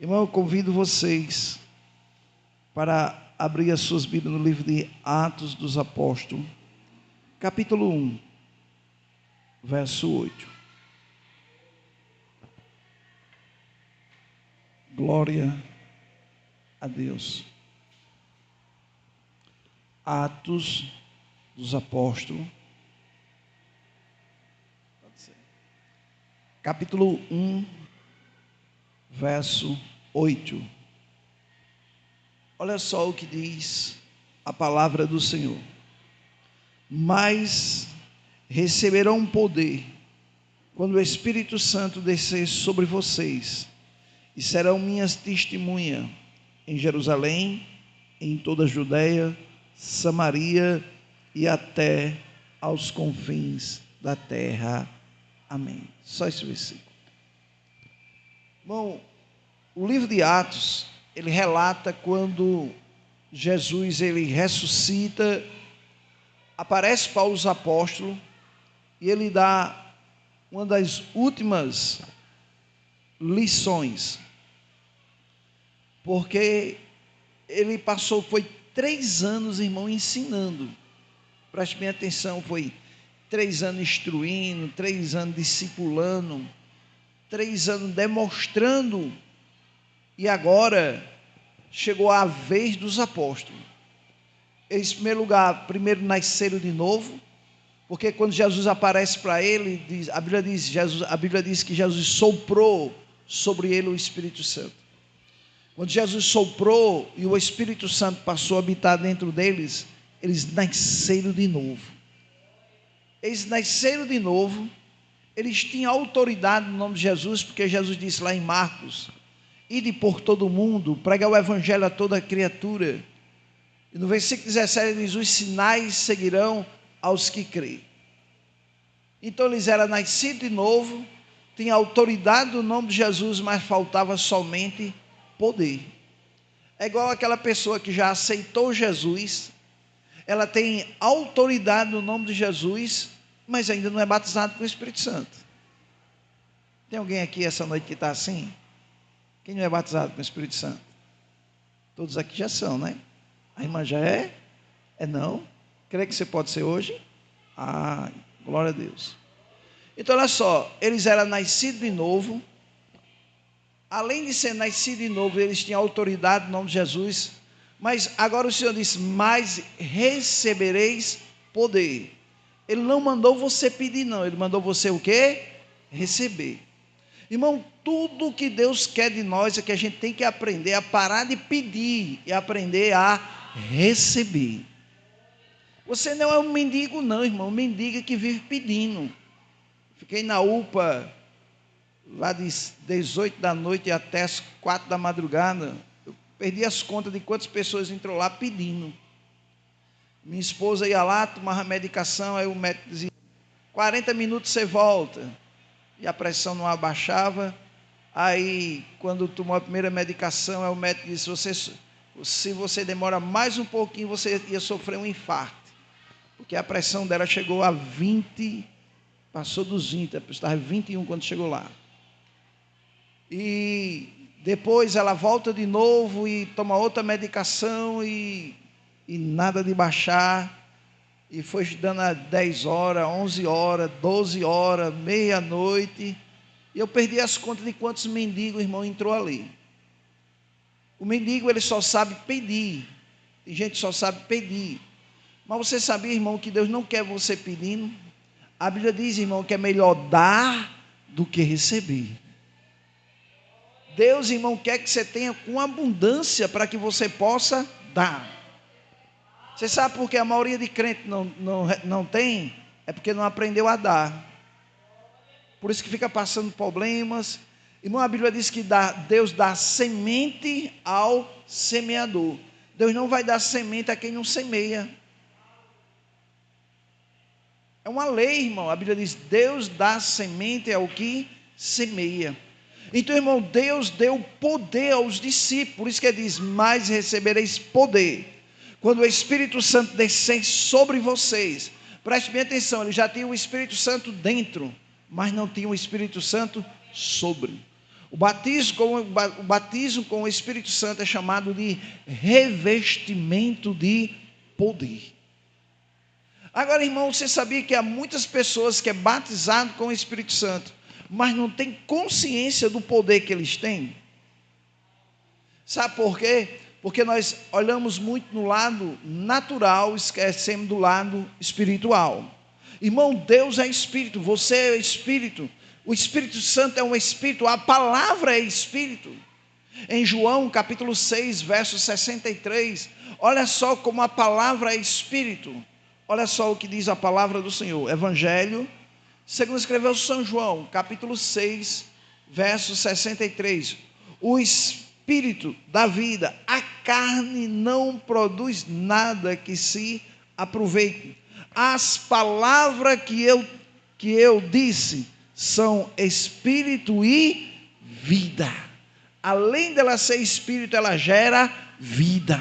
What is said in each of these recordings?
Irmão, eu convido vocês para abrir as suas Bíblias no livro de Atos dos Apóstolos, capítulo 1, verso 8. Glória a Deus. Atos dos Apóstolos, capítulo 1, verso 8. Olha só o que diz a palavra do Senhor. Mas receberão poder quando o Espírito Santo descer sobre vocês, e serão minhas testemunhas em Jerusalém, em toda a Judeia, Samaria e até aos confins da terra. Amém. Só esse versículo. Bom, o livro de Atos, ele relata quando Jesus ele ressuscita, aparece para os apóstolos e ele dá uma das últimas lições, porque ele foi 3 anos, irmão, ensinando. Preste bem atenção, foi 3 anos instruindo, 3 anos discipulando, 3 anos demonstrando, e agora chegou a vez dos apóstolos. Eles, em primeiro lugar, nasceram de novo, porque quando Jesus aparece para ele, a Bíblia diz que Jesus soprou sobre ele o Espírito Santo. Quando Jesus soprou e o Espírito Santo passou a habitar dentro deles, eles nasceram de novo. Eles nasceram de novo, eles tinham autoridade no nome de Jesus, porque Jesus disse lá em Marcos: ide por todo o mundo, pregar o evangelho a toda criatura. E no versículo 17 ele diz: os sinais seguirão aos que creem. Então eles eram nascidos de novo, tinham autoridade no nome de Jesus, mas faltava somente poder. É igual aquela pessoa que já aceitou Jesus, ela tem autoridade no nome de Jesus, mas ainda não é batizado com o Espírito Santo. Tem alguém aqui essa noite que está assim? Quem não é batizado com o Espírito Santo? Todos aqui já são, né? A irmã já é? É não? Crê que você pode ser hoje? Ah, glória a Deus. Então olha só, eles eram nascidos de novo. Além de ser nascidos de novo, eles tinham autoridade no nome de Jesus. Mas agora o Senhor disse: mas recebereis poder. Ele não mandou você pedir, não. Ele mandou você o quê? Receber. Irmão, tudo que Deus quer de nós é que a gente tem que aprender a parar de pedir e aprender a receber. Você não é um mendigo não, irmão. Um mendigo que vive pedindo. Fiquei na UPA lá de 18 da noite até as 4 da madrugada. Eu perdi as contas de quantas pessoas entrou lá pedindo. Minha esposa ia lá, tomava medicação, aí o médico dizia: 40 minutos você volta. E a pressão não abaixava. Aí, quando tomou a primeira medicação, aí o médico disse: se você demora mais um pouquinho, você ia sofrer um infarto. Porque a pressão dela chegou a 20, passou dos 20, estava 21 quando chegou lá. E depois ela volta de novo e toma outra medicação e nada de baixar. E foi dando a 10 horas, 11 horas, 12 horas, meia-noite. E eu perdi as contas de quantos mendigos, irmão, entrou ali. O mendigo, ele só sabe pedir. Tem gente que só sabe pedir. Mas você sabia, irmão, que Deus não quer você pedindo? A Bíblia diz, irmão, que é melhor dar do que receber. Deus, irmão, quer que você tenha com abundância para que você possa dar. Você sabe por que a maioria de crentes não tem? É porque não aprendeu a dar. Por isso que fica passando problemas. Irmão, a Bíblia diz que Deus dá semente ao semeador. Deus não vai dar semente a quem não semeia. É uma lei, irmão. A Bíblia diz: Deus dá semente ao que semeia. Então, irmão, Deus deu poder aos discípulos. Por isso que ele diz: mas recebereis poder quando o Espírito Santo descer sobre vocês. Preste bem atenção, ele já tinha o Espírito Santo dentro, mas não tinha o Espírito Santo sobre. batismo com o Espírito Santo é chamado de revestimento de poder. Agora, irmão, você sabia que há muitas pessoas que é batizado com o Espírito Santo, mas não tem consciência do poder que eles têm? Sabe por quê? Porque nós olhamos muito no lado natural, esquecemos do lado espiritual. Irmão, Deus é Espírito, você é Espírito, o Espírito Santo é um Espírito, a palavra é Espírito. Em João capítulo 6, verso 63, olha só como a palavra é Espírito. Olha só o que diz a palavra do Senhor. Evangelho, segundo escreveu São João, capítulo 6, verso 63. O Espírito da vida, a carne não produz nada que se aproveite. As palavras que eu disse são Espírito e vida. Além dela ser Espírito, ela gera vida.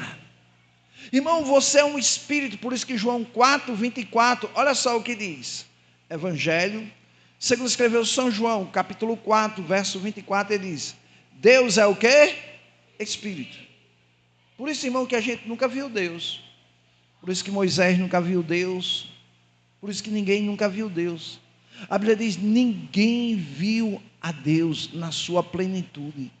Irmão, você é um Espírito, por isso que João 4, 24, olha só o que diz. Evangelho, segundo escreveu São João, capítulo 4, verso 24, ele diz: Deus é o quê? Espírito. Por isso, irmão, que a gente nunca viu Deus. Por isso que Moisés nunca viu Deus. Por isso que ninguém nunca viu Deus. A Bíblia diz: ninguém viu a Deus na sua plenitude.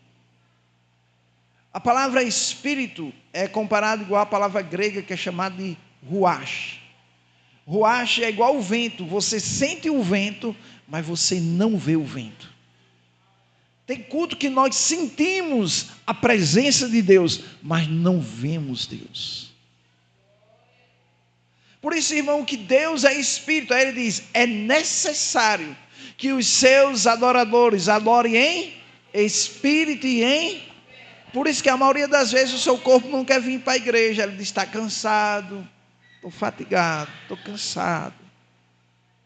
A palavra Espírito é comparada igual à palavra grega que é chamada de ruach. Ruach é igual ao vento. Você sente o vento, mas você não vê o vento. Tem culto que nós sentimos a presença de Deus, mas não vemos Deus. Por isso, irmão, que Deus é Espírito. Aí ele diz: é necessário que os seus adoradores adorem em Espírito e em... Por isso que a maioria das vezes o seu corpo não quer vir para a igreja. Ele diz: está cansado, estou fatigado, estou cansado.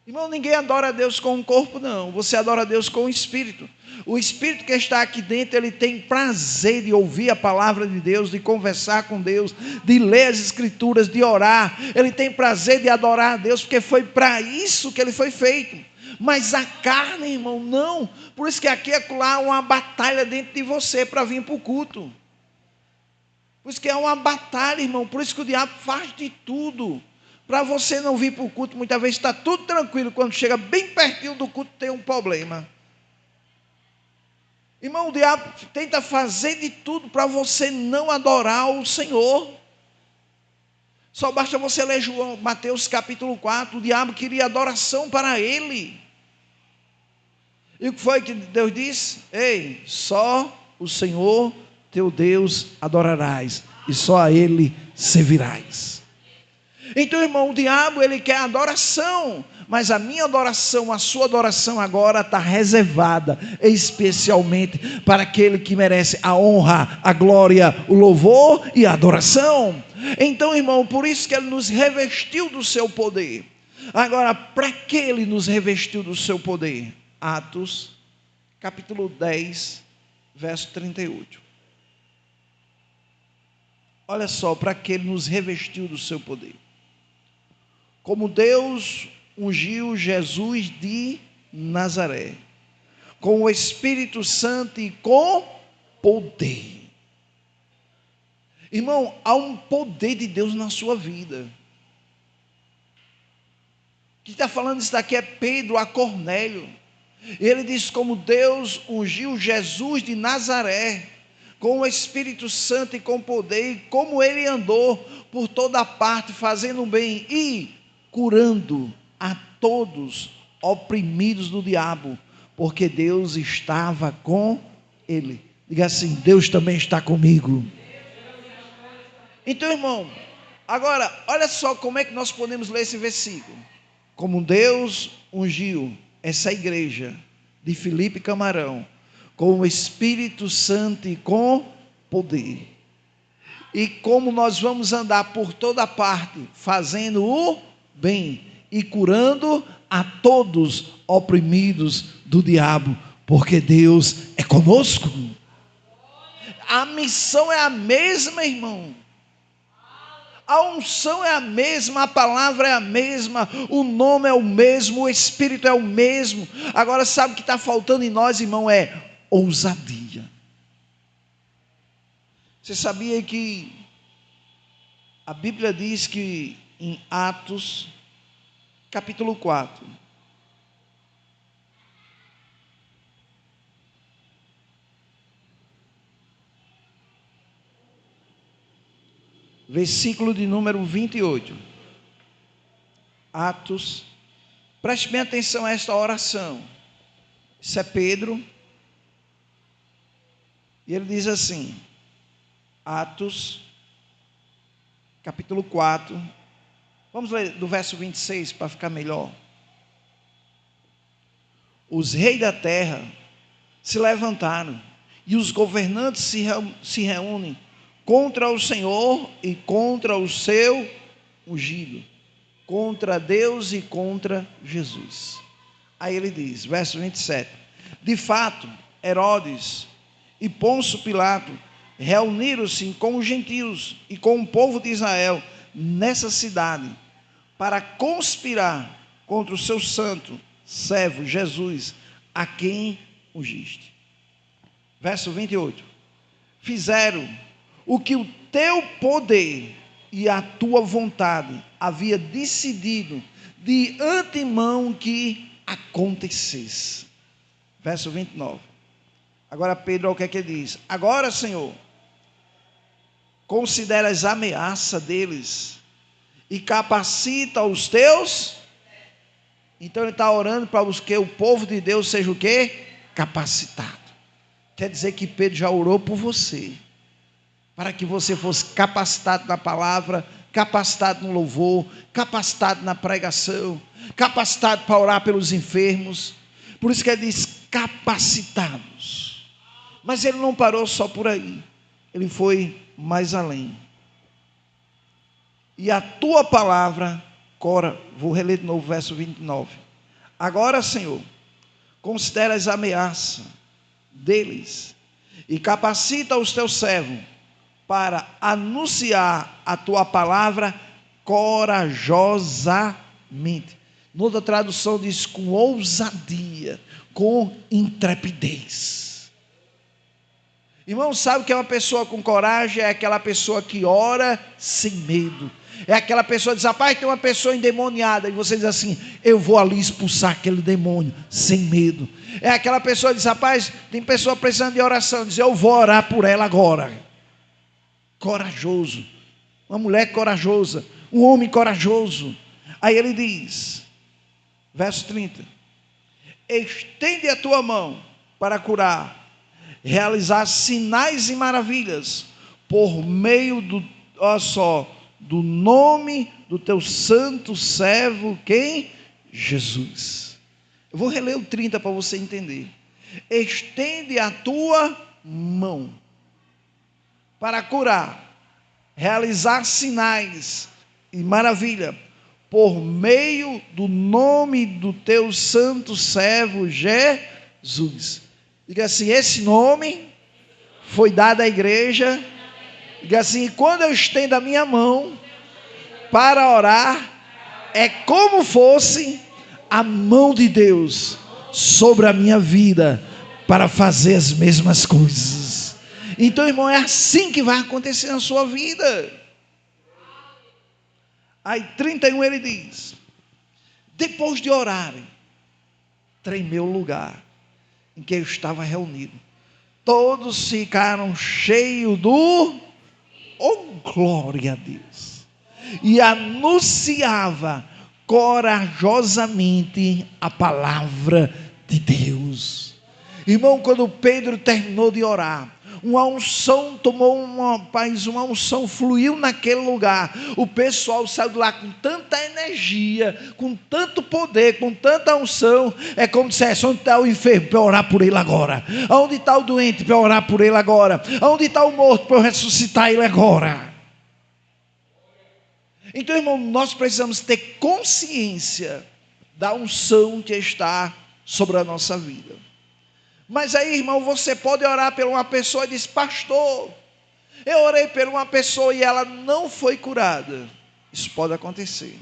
Irmão, ninguém adora a Deus com o corpo, não. Você adora a Deus com o Espírito. O Espírito que está aqui dentro, ele tem prazer de ouvir a palavra de Deus, de conversar com Deus, de ler as Escrituras, de orar. Ele tem prazer de adorar a Deus, porque foi para isso que ele foi feito. Mas a carne, irmão, não. Por isso que aqui é lá uma batalha dentro de você para vir para o culto. Por isso que é uma batalha, irmão. Por isso que o diabo faz de tudo para você não vir para o culto. Muitas vezes está tudo tranquilo, quando chega bem pertinho do culto tem um problema. Irmão, o diabo tenta fazer de tudo para você não adorar o Senhor. Só basta você ler Mateus capítulo 4, o diabo queria adoração para ele. E o que foi que Deus disse? Ei, só o Senhor teu Deus adorarás, e só a Ele servirás. Então, irmão, o diabo, ele quer adoração, mas a minha adoração, a sua adoração agora está reservada especialmente para aquele que merece a honra, a glória, o louvor e a adoração. Então, irmão, por isso que ele nos revestiu do seu poder. Agora, para que ele nos revestiu do seu poder? Atos, capítulo 10, verso 38. Olha só, para que ele nos revestiu do seu poder. Como Deus ungiu Jesus de Nazaré, com o Espírito Santo e com poder. Irmão, há um poder de Deus na sua vida. Quem está falando isso daqui é Pedro a Cornélio. Ele diz: como Deus ungiu Jesus de Nazaré, com o Espírito Santo e com poder, e como ele andou por toda parte, fazendo bem e curando a todos oprimidos do diabo, porque Deus estava com ele. Diga assim: Deus também está comigo. Então, irmão, agora, olha só como é que nós podemos ler esse versículo. Como Deus ungiu essa igreja de Filipe Camarão, com o Espírito Santo e com poder. E como nós vamos andar por toda parte, fazendo o bem e curando a todos oprimidos do diabo, porque Deus é conosco. A missão é a mesma, irmão. A unção é a mesma, a palavra é a mesma, o nome é o mesmo, o Espírito é o mesmo. Agora, sabe o que está faltando em nós, irmão? É ousadia. Você sabia que a Bíblia diz que em Atos, capítulo 4, versículo de número 28. Atos, preste bem atenção a esta oração. Isso é Pedro. E ele diz assim, Atos, capítulo 4. Vamos ler do verso 26 para ficar melhor. Os reis da terra se levantaram e os governantes se reúnem contra o Senhor e contra o seu ungido, contra Deus e contra Jesus. Aí ele diz, verso 27, de fato, Herodes e Pôncio Pilato reuniram-se com os gentios e com o povo de Israel nessa cidade para conspirar contra o seu santo servo Jesus, a quem ungiste. Verso 28, fizeram o que o teu poder e a tua vontade havia decidido de antemão que acontecesse. Verso 29. Agora Pedro, o que é que ele diz? Agora, Senhor, consideras a ameaça deles e capacita os teus. Então ele está orando para que o povo de Deus seja o quê? Capacitado. Quer dizer que Pedro já orou por você, para que você fosse capacitado na palavra, capacitado no louvor, capacitado na pregação, capacitado para orar pelos enfermos. Por isso que ele diz capacitados. Mas ele não parou só por aí, ele foi mais além. E a tua palavra, Cora, vou reler de novo o verso 29. Agora, Senhor, consideras a ameaça deles e capacita os teus servos para anunciar a tua palavra corajosamente. Noutra tradução diz com ousadia, com intrepidez. Irmão, sabe que é uma pessoa com coragem? É aquela pessoa que ora sem medo. É aquela pessoa que diz, rapaz, tem uma pessoa endemoniada, e você diz assim, eu vou ali expulsar aquele demônio, sem medo. É aquela pessoa que diz, rapaz, tem pessoa precisando de oração, diz, eu vou orar por ela agora. Corajoso, uma mulher corajosa, um homem corajoso. Aí ele diz, verso 30, estende a tua mão para curar, realizar sinais e maravilhas, por meio do, olha só, do nome do teu santo servo, quem? Jesus. Eu vou reler o 30 para você entender. Estende a tua mão para curar, realizar sinais e maravilha, por meio do nome do teu santo servo Jesus. Diga assim, esse nome foi dado à igreja. Diga assim, quando eu estendo a minha mão para orar, é como fosse a mão de Deus sobre a minha vida, para fazer as mesmas coisas. Então, irmão, é assim que vai acontecer na sua vida. Aí 31 ele diz, depois de orarem, tremeu o lugar em que eu estava reunido. Todos ficaram cheios do, oh glória a Deus, e anunciava corajosamente a palavra de Deus. Irmão, quando Pedro terminou de orar, uma unção tomou uma unção fluiu naquele lugar. O pessoal saiu de lá com tanta energia, com tanto poder, com tanta unção. É como se dissesse, onde está o enfermo para orar por ele agora? Onde está o doente para orar por ele agora? Onde está o morto para eu ressuscitar ele agora? Então, irmão, nós precisamos ter consciência da unção que está sobre a nossa vida. Mas aí, irmão, você pode orar por uma pessoa e diz, pastor, eu orei por uma pessoa e ela não foi curada. Isso pode acontecer.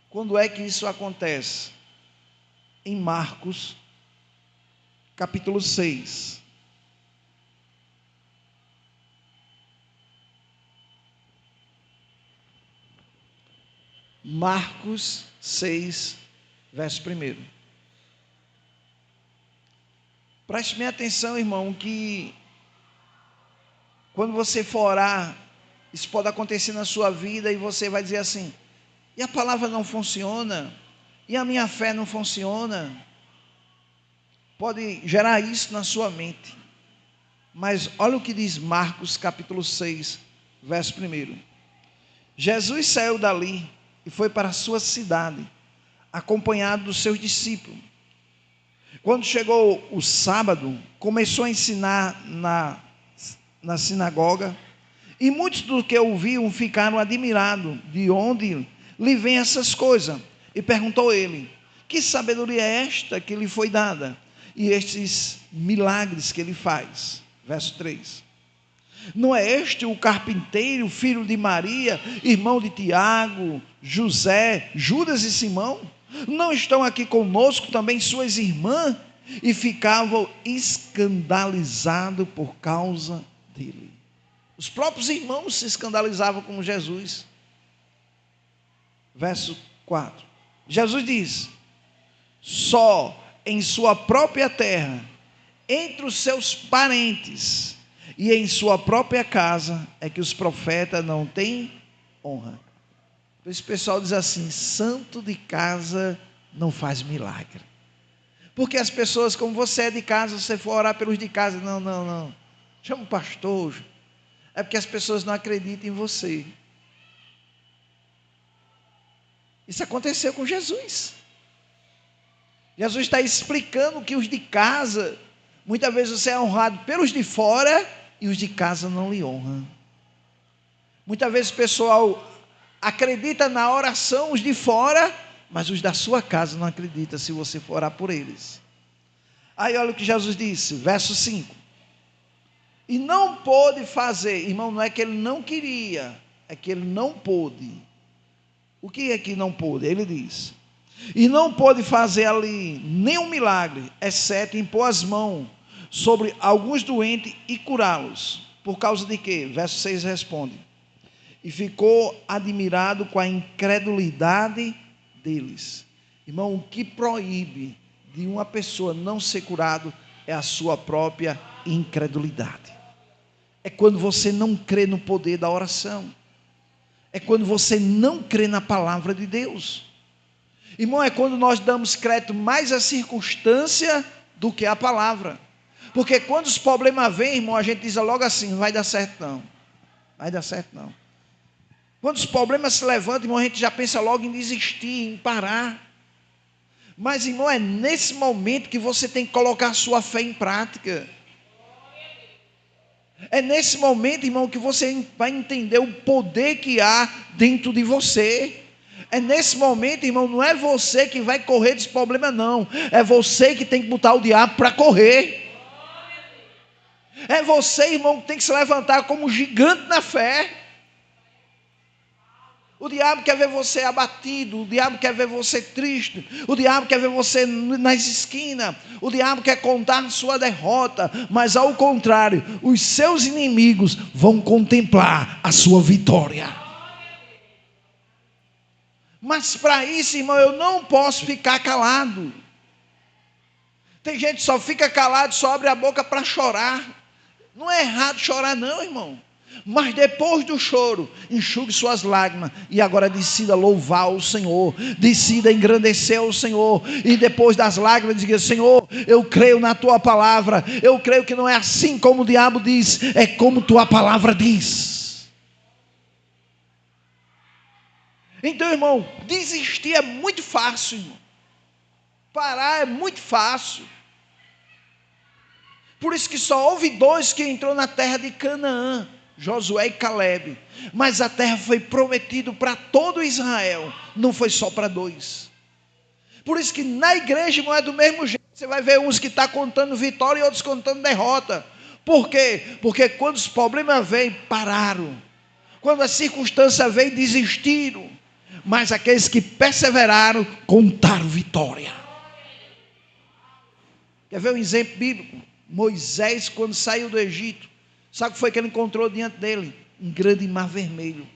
Quando é que isso acontece? Em Marcos, capítulo 6. Marcos 6, verso 1. Preste bem atenção, irmão, que quando você for orar, isso pode acontecer na sua vida e você vai dizer assim: e a palavra não funciona? E a minha fé não funciona? Pode gerar isso na sua mente. Mas olha o que diz Marcos capítulo 6, verso 1. Jesus saiu dali e foi para a sua cidade, acompanhado dos seus discípulos. Quando chegou o sábado, começou a ensinar na sinagoga, e muitos dos que ouviam ficaram admirados de onde lhe vêm essas coisas. E perguntou ele: que sabedoria é esta que lhe foi dada? E estes milagres que ele faz? Verso 3. Não é este o carpinteiro, filho de Maria, irmão de Tiago, José, Judas e Simão? Não estão aqui conosco também suas irmãs? E ficavam escandalizados por causa dele. Os próprios irmãos se escandalizavam com Jesus. Verso 4. Jesus diz: só em sua própria terra, entre os seus parentes e em sua própria casa, é que os profetas não têm honra. Esse pessoal diz assim: santo de casa não faz milagre. Porque as pessoas, como você é de casa, você for orar pelos de casa, não, chama o pastor. É porque as pessoas não acreditam em você. Isso aconteceu com Jesus. Jesus está explicando que os de casa, muitas vezes você é honrado pelos de fora e os de casa não lhe honram. Muitas vezes o pessoal acredita na oração, os de fora, mas os da sua casa não acreditam se você for orar por eles. Aí olha o que Jesus disse, verso 5. E não pôde fazer, irmão, não é que ele não queria, é que ele não pôde. O que é que não pôde? Ele diz: e não pôde fazer ali nenhum milagre, exceto impor as mãos sobre alguns doentes e curá-los. Por causa de quê? Verso 6 responde: e ficou admirado com a incredulidade deles. Irmão, o que proíbe de uma pessoa não ser curado é a sua própria incredulidade. É quando você não crê no poder da oração. É quando você não crê na palavra de Deus. Irmão, é quando nós damos crédito mais à circunstância do que à palavra. Porque quando os problemas vêm, irmão, a gente diz logo assim: não vai dar certo não. Vai dar certo não. Quando os problemas se levantam, irmão, a gente já pensa logo em desistir, em parar. Mas, irmão, é nesse momento que você tem que colocar a sua fé em prática. É nesse momento, irmão, que você vai entender o poder que há dentro de você. É nesse momento, irmão, não é você que vai correr desse problema, não. É você que tem que botar o diabo para correr. É você, irmão, que tem que se levantar como um gigante na fé. O diabo quer ver você abatido, o diabo quer ver você triste, o diabo quer ver você nas esquinas, o diabo quer contar a sua derrota, mas ao contrário, os seus inimigos vão contemplar a sua vitória. Mas para isso, irmão, eu não posso ficar calado. Tem gente que só fica calado, só abre a boca para chorar. Não é errado chorar não, irmão. Mas depois do choro, enxugue suas lágrimas e agora decida louvar o Senhor, decida engrandecer o Senhor, e depois das lágrimas diga: Senhor, eu creio na tua palavra, eu creio que não é assim como o diabo diz, é como tua palavra diz. Então, irmão, desistir é muito fácil, irmão. Parar é muito fácil. Por isso que só houve dois que entrou na terra de Canaã, Josué e Caleb. Mas a terra foi prometida para todo Israel, não foi só para dois. Por isso que na igreja não é do mesmo jeito. Você vai ver uns que estão contando vitória e outros contando derrota. Por quê? Porque quando os problemas vêm, pararam. Quando a circunstância veio, desistiram. Mas aqueles que perseveraram, contaram vitória. Quer ver um exemplo bíblico? Moisés, quando saiu do Egito, sabe o que foi que ele encontrou diante dele? Um grande mar vermelho.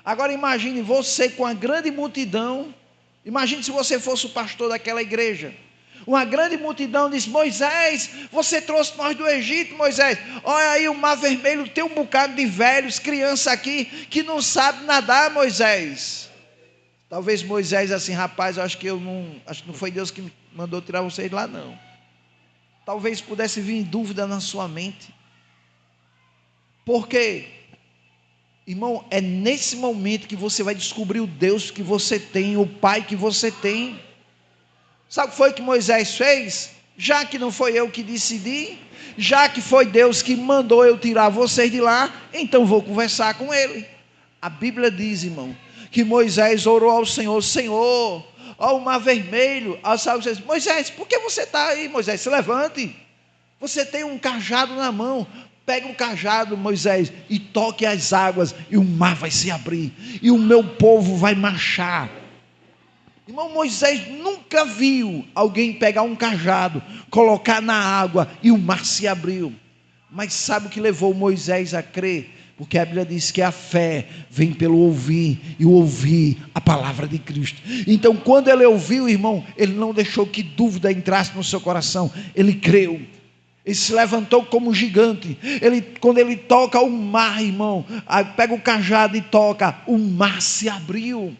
Agora imagine você com a grande multidão. Imagine se você fosse o pastor daquela igreja. Uma grande multidão diz: Moisés, você trouxe nós do Egito, Moisés. Olha aí o mar vermelho, tem um bocado de velhos, criança aqui, que não sabe nadar, Moisés. Talvez Moisés assim: rapaz, acho que não foi Deus que mandou tirar vocês de lá, não. Talvez pudesse vir dúvida na sua mente. Por quê? Irmão, é nesse momento que você vai descobrir o Deus que você tem, o Pai que você tem. Sabe o que foi que Moisés fez? Já que não foi eu que decidi, já que foi Deus que mandou eu tirar vocês de lá, então vou conversar com ele. A Bíblia diz, irmão, que Moisés orou ao Senhor: Senhor, ó o mar vermelho. Moisés, por que você está aí, Moisés? Se levante, você tem um cajado na mão. Pega o cajado, Moisés, e toque as águas, e o mar vai se abrir, e o meu povo vai marchar. Irmão, Moisés nunca viu alguém pegar um cajado, colocar na água, e o mar se abriu. Mas sabe o que levou Moisés a crer? Porque a Bíblia diz que a fé vem pelo ouvir, e o ouvir a palavra de Cristo. Então quando ele ouviu, irmão, ele não deixou que dúvida entrasse no seu coração, ele creu. Ele se levantou como um gigante. Quando ele toca o mar, irmão, pega o cajado e toca, o mar se abriu.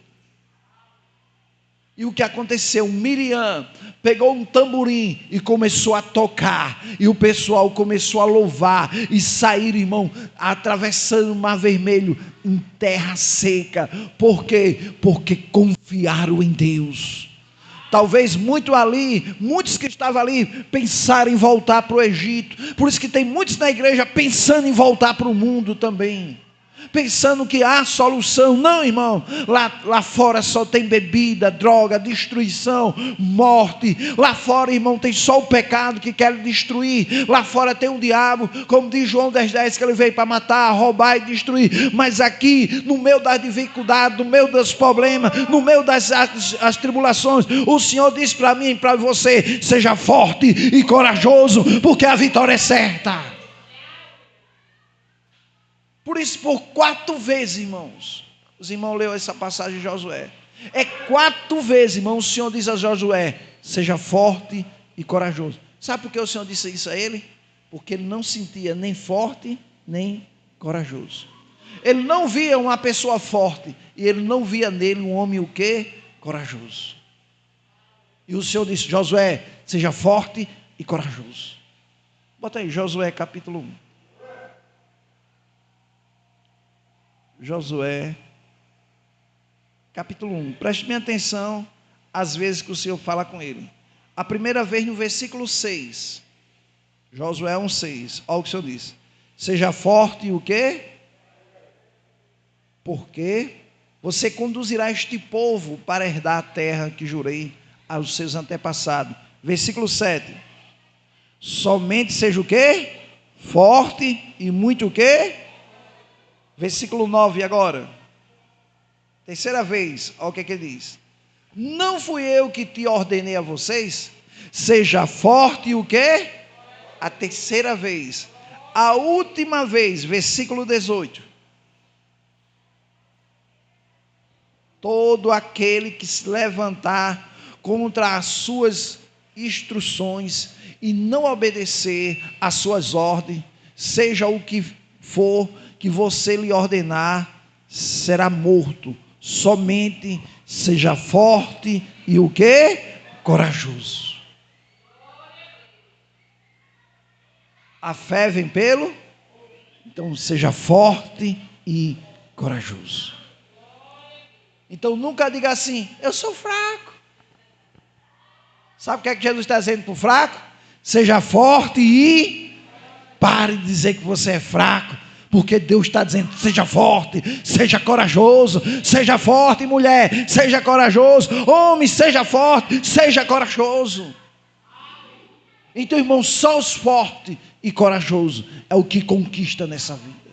E o que aconteceu? Miriam pegou um tamborim e começou a tocar, e o pessoal começou a louvar, e sair, irmão, atravessando o mar vermelho, em terra seca. Por quê? Porque confiaram em Deus. Talvez muitos que estavam ali pensaram em voltar para o Egito. Por isso que tem muitos na igreja pensando em voltar para o mundo também, pensando que há solução. Não, irmão, lá fora só tem bebida, droga, destruição, morte. Lá fora, irmão, tem só o pecado que quer destruir. Lá fora tem um diabo, como diz João 10:10, que ele veio para matar, roubar e destruir. Mas aqui, no meio das dificuldades, no meio dos problemas, no meio das as tribulações, o Senhor diz para mim e para você: seja forte e corajoso, porque a vitória é certa. Por isso, por 4 vezes, irmãos, os irmãos leu essa passagem de Josué. 4 vezes, irmão, o Senhor diz a Josué: seja forte e corajoso. Sabe por que o Senhor disse isso a ele? Porque ele não sentia nem forte, nem corajoso. Ele não via uma pessoa forte, e ele não via nele um homem o quê? Corajoso. E o Senhor disse: Josué, seja forte e corajoso. Bota aí, Josué capítulo 1. Josué, capítulo 1. Preste bem atenção às vezes que o Senhor fala com ele. A primeira vez no versículo 6. Josué 1:6. Olha o que o Senhor diz: seja forte e o quê? Porque você conduzirá este povo para herdar a terra que jurei aos seus antepassados. Versículo 7. Somente seja o quê? Forte e muito o quê? Versículo 9 agora. Terceira vez, olha o que ele diz: não fui eu que te ordenei a vocês? Seja forte e o quê? A terceira vez. A última vez, versículo 18: todo aquele que se levantar contra as suas instruções e não obedecer às suas ordens, seja o que for que você lhe ordenar, será morto. Somente seja forte e o quê? Corajoso. A fé vem pelo? Então seja forte e corajoso. Então nunca diga assim: eu sou fraco. Sabe o que é que Jesus está dizendo para o fraco? Seja forte e pare de dizer que você é fraco. Porque Deus está dizendo: seja forte, seja corajoso. Seja forte, mulher, seja corajoso. Homem, seja forte, seja corajoso. Então, irmão, só os fortes e corajosos é o que conquista nessa vida.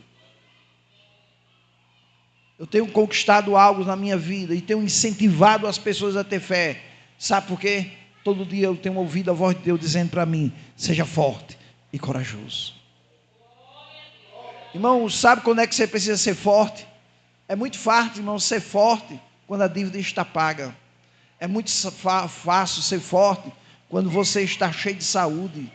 Eu tenho conquistado algo na minha vida e tenho incentivado as pessoas a ter fé. Sabe por quê? Todo dia eu tenho ouvido a voz de Deus dizendo para mim: seja forte e corajoso. Irmão, sabe quando é que você precisa ser forte? É muito fácil, irmão, ser forte quando a dívida está paga. É muito fácil ser forte quando você está cheio de saúde.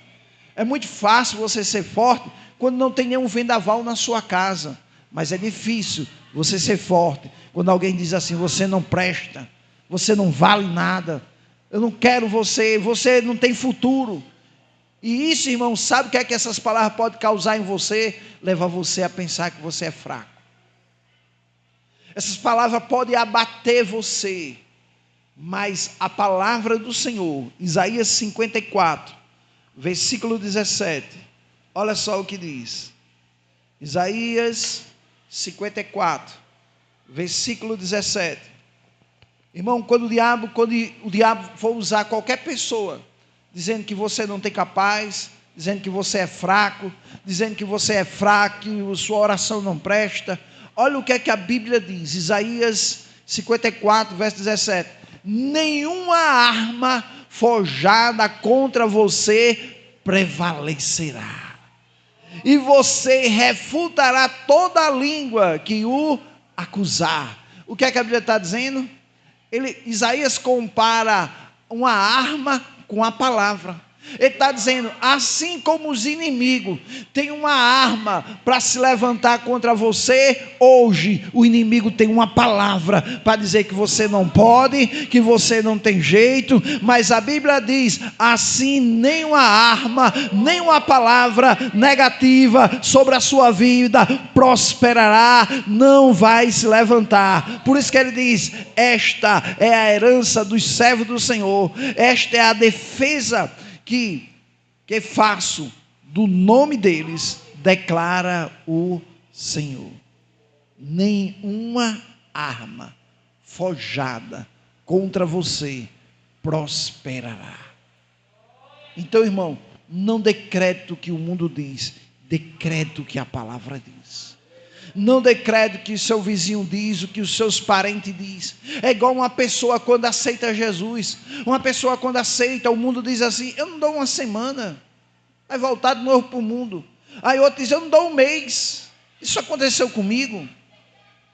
É muito fácil você ser forte quando não tem nenhum vendaval na sua casa. Mas é difícil você ser forte quando alguém diz assim: você não presta, você não vale nada, eu não quero você, você não tem futuro. E isso, irmão, sabe o que é que essas palavras podem causar em você? Levar você a pensar que você é fraco. Essas palavras podem abater você, mas a palavra do Senhor, Isaías 54, versículo 17, olha só o que diz. Isaías 54, versículo 17. Irmão, quando o diabo for usar qualquer pessoa, dizendo que você não tem capaz, dizendo que você é fraco, dizendo que você é fraco, que sua oração não presta, olha o que é que a Bíblia diz, Isaías 54, verso 17: nenhuma arma forjada contra você prevalecerá, e você refutará toda a língua que o acusar. O que é que a Bíblia está dizendo? Isaías compara uma arma com a palavra. Ele está dizendo, assim como os inimigos têm uma arma para se levantar contra você, hoje o inimigo tem uma palavra para dizer que você não pode, que você não tem jeito. Mas a Bíblia diz, assim nenhuma arma, nenhuma palavra negativa sobre a sua vida prosperará, não vai se levantar. Por isso que ele diz, esta é a herança dos servos do Senhor, esta é a defesa que faço do nome deles, declara o Senhor. Nenhuma arma forjada contra você prosperará. Então, irmão, não decrete o que o mundo diz, decrete o que a palavra diz. Não decrete o que o seu vizinho diz, o que os seus parentes diz. É igual uma pessoa quando aceita Jesus. Uma pessoa quando aceita, o mundo diz assim, eu não dou uma semana, vai voltar de novo para o mundo. Aí outro diz, eu não dou um mês. Isso aconteceu comigo.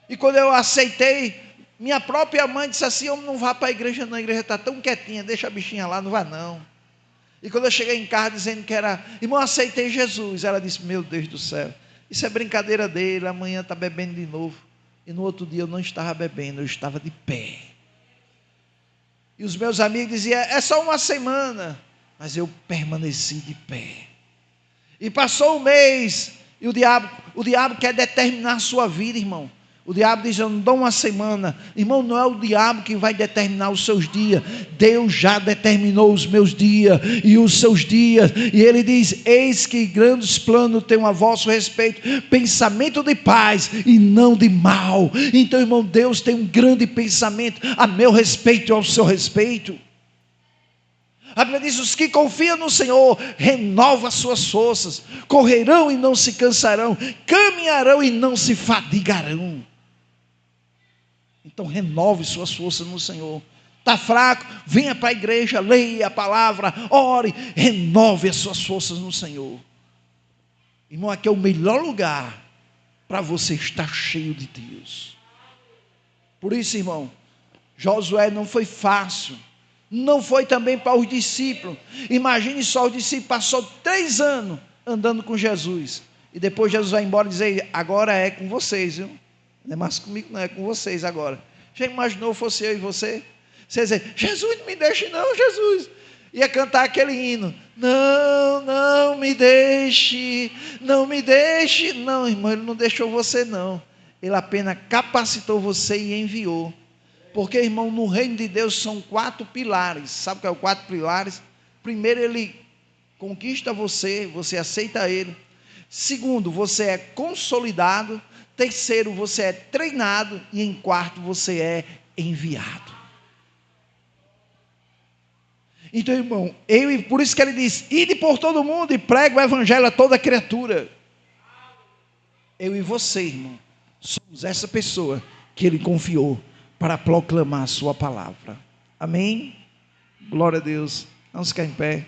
E quando eu aceitei, minha própria mãe disse assim, eu não vá para a igreja não, a igreja está tão quietinha, deixa a bichinha lá, não vá não. E quando eu cheguei em casa dizendo que era, irmão, aceitei Jesus, ela disse, meu Deus do céu, isso é brincadeira dele, amanhã está bebendo de novo. E no outro dia eu não estava bebendo, eu estava de pé. E os meus amigos diziam, é só uma semana. Mas eu permaneci de pé. E passou um mês, e o diabo quer determinar a sua vida, irmão. O diabo diz, eu não dou uma semana. Irmão, não é o diabo que vai determinar os seus dias. Deus já determinou os meus dias e os seus dias. E ele diz, eis que grandes planos tenho a vosso respeito, pensamento de paz e não de mal. Então, irmão, Deus tem um grande pensamento a meu respeito e ao seu respeito. A Bíblia diz, os que confiam no Senhor renovam as suas forças, correrão e não se cansarão, caminharão e não se fadigarão. Então renove suas forças no Senhor. Está fraco? Venha para a igreja, leia a palavra, ore, renove as suas forças no Senhor. Irmão, aqui é o melhor lugar para você estar cheio de Deus. Por isso, irmão, Josué não foi fácil. Não foi também para os discípulos. Imagine só, os discípulos passou 3 anos andando com Jesus. E depois Jesus vai embora e dizer, agora é com vocês, viu? Não é mais comigo, não, é com vocês agora. Já imaginou fosse eu e você? Você dizer, Jesus, não me deixe não, Jesus. Ia cantar aquele hino. Não me deixe, não me deixe. Não, irmão, ele não deixou você não. Ele apenas capacitou você e enviou. Porque, irmão, no reino de Deus são 4 pilares. Sabe o que é os 4 pilares? Primeiro, ele conquista você, você aceita ele. Segundo, você é consolidado. Terceiro, você é treinado. E em quarto, você é enviado. Então, irmão, por isso que ele diz, ide por todo o mundo e pregue o evangelho a toda criatura. Eu e você, irmão, somos essa pessoa que ele confiou para proclamar a sua palavra. Amém? Glória a Deus. Vamos ficar em pé.